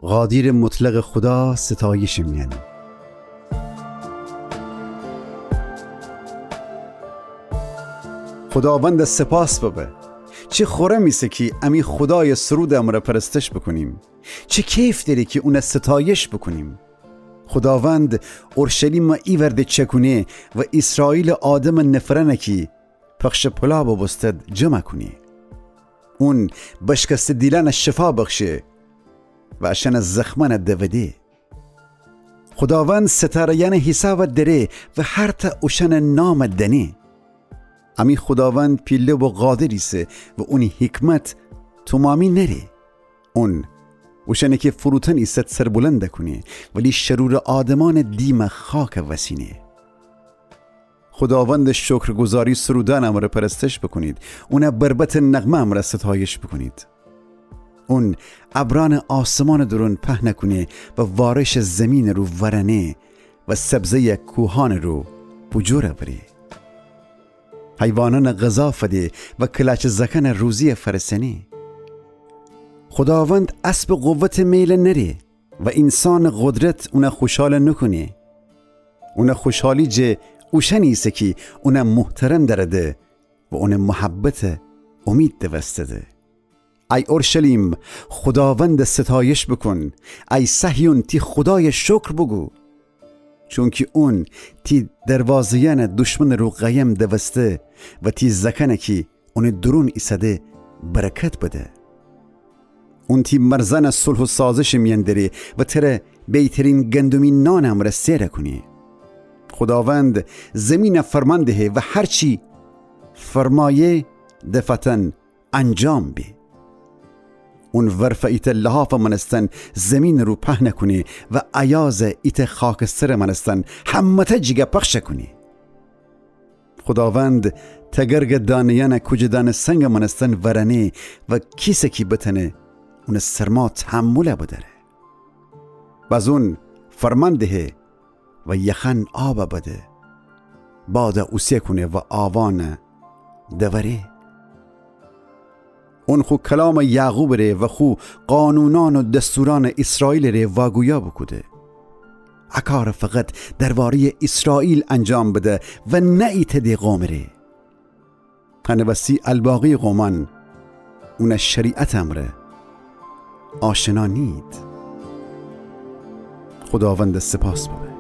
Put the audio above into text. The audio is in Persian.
قادر مطلق خدا ستایش می‌کنیم. خداوند سپاس ببه. چه خوره میسه که امی خدای سرود امره پرستش بکنیم. چه کیف داری که اون ستایش بکنیم. خداوند اورشلیم ای ورده چکونه و اسرائیل آدم نفرنه کی پخش پلا بستد جمع کنی. اون بشکست دیلان شفا بخشه و اشن زخمان دوده. خداوند ستاره حساب دره و هر تا اوشن نام دنه. امی خداوند پیله و قادریسه و اونی حکمت تمامی نره. اون اوشنه که فروتن ایست سر بلنده کنه ولی شرور آدمان دیم خاک وسینه. خداوند شکرگزاری سرودن امر پرستش بکنید. اون بربت نغمه امر ستایش بکنید. اون ابران آسمان درون پهن کنه و وارش زمین رو ورنه و سبزه کوهان رو بجور بره. حیوانان غذا فده و کلاچ زکن روزی فرسنی. خداوند اسب قوت میل نره و انسان قدرت اون خوشحال نکنه. اون خوشحالی جه اوشنیسه که اون محترم درده و اون محبت امید دوستده. ای اورشلیم خداوند ستایش بکن. ای صهیون تی خدای شکر بگو، چون که اون تی دروازیان دشمن رو قیم دوسته و تی زکنه که اون درون ایسده برکت بده. اون تی مرزن صلح و سازش میندره و تره بیترین گندمی نانم را سیره کنی. خداوند زمین فرمانده و هرچی فرمایه دفتن انجام بی. اون ورف ایت لحاف منستن زمین رو پهن کنی و عیاز ایت خاکستر منستن همت جگه پخش کنی. خداوند تگرگ دانیان کجدان سنگ منستن ورنه و کیسه کی بتنه اون سرما تحمله بدره. باز اون فرمانده و یخن آب بده باد اوسیه کنه و آوان دوره. اون خو کلام یعقوب ره و خو قانونان و دستوران اسرائیل ره واگویا بکده. اکار فقط درباره اسرائیل انجام بده و نه ایت دی قوم ره. هنوسی الباقی قومان اون شریعت امره آشنا نید. خداوند سپاس بده.